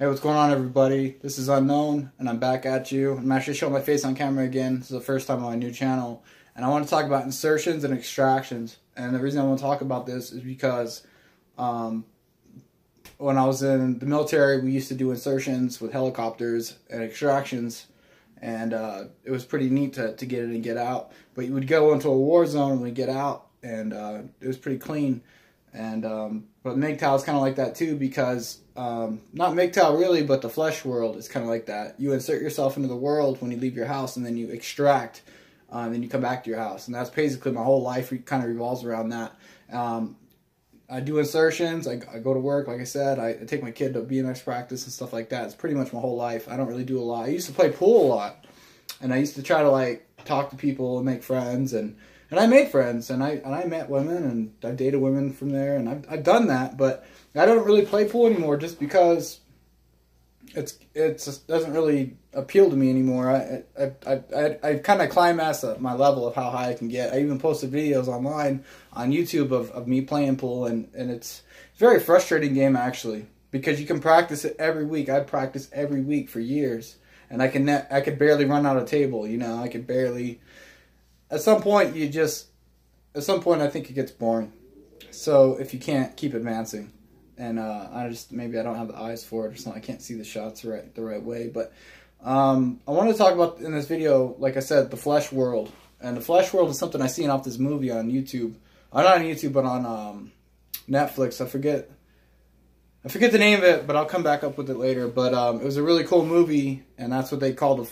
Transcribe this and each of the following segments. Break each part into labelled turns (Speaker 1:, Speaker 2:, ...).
Speaker 1: Hey, what's going on, everybody? This is Unknown, and I'm back at you. I'm actually showing my face on camera again. This is the first time on my new channel. And I want to talk about insertions and extractions. And the reason I want to talk about this is because when I was in the military, we used to do insertions with helicopters and extractions. And it was pretty neat to get in and get out. But you would go into a war zone and we'd get out, and it was pretty clean. And but MGTOW is kind of like that too, because not MGTOW really, but the flesh world is kind of like that. You insert yourself into the world when you leave your house, and then you extract, and then you come back to your house. And that's basically my whole life kind of revolves around that. I do insertions. I go to work, like I said. I take my kid to BMX practice and stuff like that. It's pretty much my whole life. I don't really do a lot. I used to play pool a lot, and I used to try to like talk to people and make friends, and I made friends, and I met women, and I dated women from there, and I've done that, but I don't really play pool anymore just because it just doesn't really appeal to me anymore. I kind of climaxed at my level of how high I can get. I even posted videos online on YouTube of me playing pool, and it's a very frustrating game, actually, because you can practice it every week. I practiced every week for years, and I could barely run out a table, you know. I could barely. At some point, I think it gets boring. So if you can't keep advancing, and maybe I don't have the eyes for it or something, I can't see the shots the right way. But I wanted to talk about in this video, like I said, the flesh world. And the flesh world is something I seen off this movie on YouTube. Not on YouTube, but on Netflix. I forget the name of it, but I'll come back up with it later. But it was a really cool movie, and that's what they called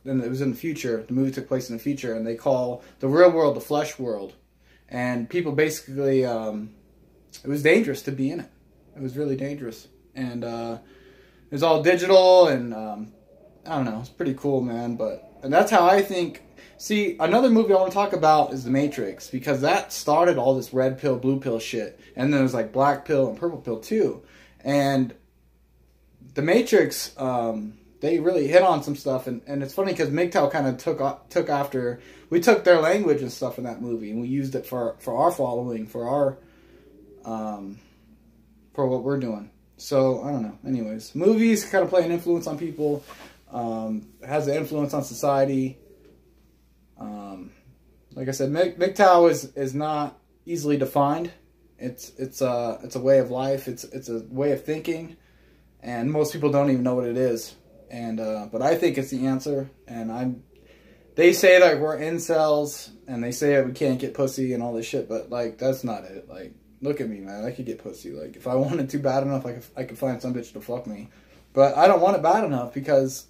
Speaker 1: and it was in the future. The movie took place in the future, and they call the real world the flesh world. And people basically, it was dangerous to be in it. It was really dangerous, and it was all digital, and I don't know, it's pretty cool, man. And that's how I think. See, another movie I want to talk about is The Matrix, because that started all this red pill, blue pill shit, and then there's like black pill and purple pill too. And The Matrix, they really hit on some stuff, and it's funny because MGTOW kind of took after. We took their language and stuff in that movie, and we used it for our following, for our for what we're doing. So I don't know. Anyways, movies kind of play an influence on people. It has an influence on society. Like I said, MGTOW is not easily defined. It's a way of life. It's a way of thinking, and most people don't even know what it is. And but I think it's the answer. And they say that we're incels, and they say that we can't get pussy and all this shit, but like that's not it. Like, look at me, man. I could get pussy. Like, if I wanted to bad enough, I could find some bitch to fuck me. But I don't want it bad enough, because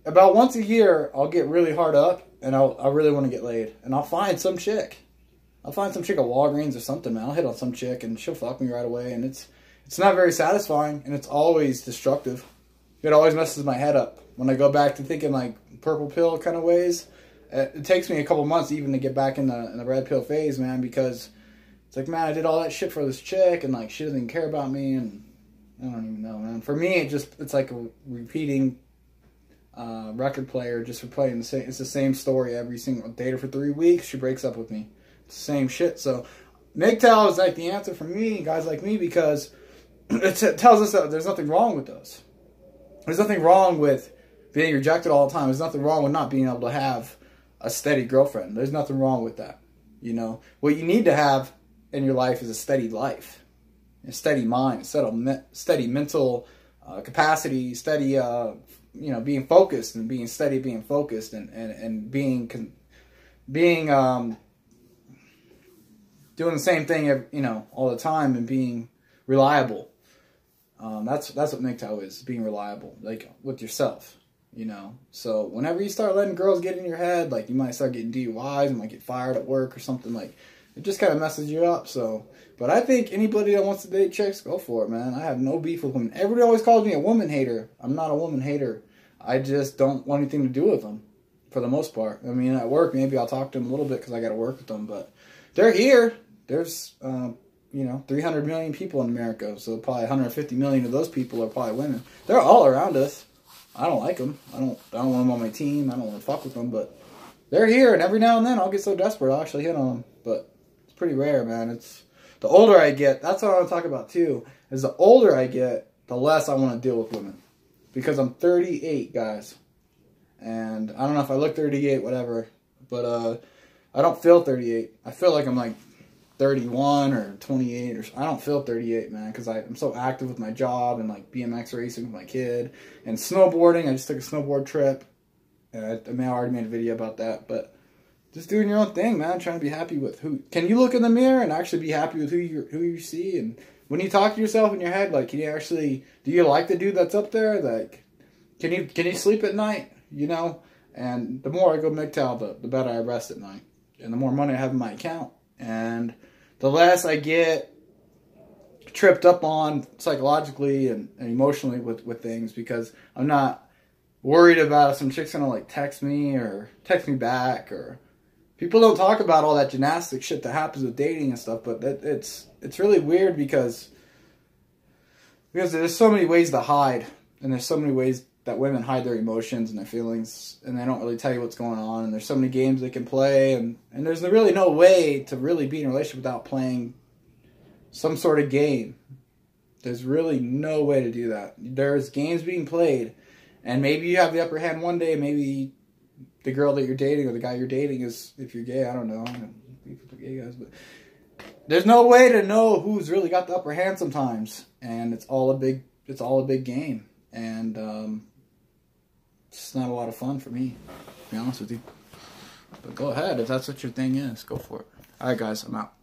Speaker 1: about once a year I'll get really hard up, and I really want to get laid, and I'll find some chick. I'll find some chick at Walgreens or something, man. I'll hit on some chick, and she'll fuck me right away, and it's not very satisfying, and it's always destructive. It always messes my head up. When I go back to thinking like purple pill kind of ways, it takes me a couple months even to get back in the red pill phase, man, because it's like, man, I did all that shit for this chick, and like she doesn't even care about me, and I don't even know, man. For me, it's like a repeating record player, just for playing the same. It's the same story every single. Date her for 3 weeks, she breaks up with me. It's the same shit. So MGTOW is like the answer for me, guys like me, because it tells us that there's nothing wrong with those. There's nothing wrong with being rejected all the time. There's nothing wrong with not being able to have a steady girlfriend. There's nothing wrong with that. You know, what you need to have in your life is a steady life, a steady mind, steady mental capacity, steady, you know, being focused, and being steady, being focused, and being doing the same thing, you know, all the time, and being reliable. That's what MGTOW is, being reliable, like with yourself, you know. So whenever you start letting girls get in your head, like you might start getting DUIs, you might get fired at work or something, like it just kind of messes you up. So, but I think anybody that wants to date chicks, go for it, man. I have no beef with women. Everybody always calls me a woman hater. I'm not a woman hater. I just don't want anything to do with them, for the most part. I mean, at work, maybe I'll talk to them a little bit because I got to work with them, but they're here. There's, you know, 300 million people in America, so probably 150 million of those people are probably women. They're all around us. I don't like them. I don't want them on my team. I don't want to fuck with them, but they're here, and every now and then I'll get so desperate I'll actually hit on them. But pretty rare, man. It's the older I get, that's what I want to talk about too, is the older I get, the less I want to deal with women. Because I'm 38, guys. And I don't know if I look 38, whatever. But I don't feel 38. I feel like I'm like 31 or 28 or I don't feel 38, man, because I'm so active with my job and like BMX racing with my kid and snowboarding. I just took a snowboard trip, and I already made a video about that. But just doing your own thing, man. Trying to be happy with who. Can you look in the mirror and actually be happy with who you see? And when you talk to yourself in your head, like, can you actually, do you like the dude that's up there? Like, can you sleep at night? You know. And the more I go MGTOW, the better I rest at night, and the more money I have in my account, and the less I get tripped up on psychologically and emotionally with things, because I'm not worried about if some chick's gonna like text me or text me back. Or people don't talk about all that gymnastic shit that happens with dating and stuff, but it's really weird because there's so many ways to hide, and there's so many ways that women hide their emotions and their feelings, and they don't really tell you what's going on, and there's so many games they can play, and there's really no way to really be in a relationship without playing some sort of game. There's really no way to do that. There's games being played, and maybe you have the upper hand one day, maybe the girl that you're dating or the guy you're dating is, if you're gay, I don't know, gay guys, but there's no way to know who's really got the upper hand sometimes, and it's all a big game, and it's not a lot of fun for me, to be honest with you. But go ahead, if that's what your thing is, go for it. Alright guys, I'm out.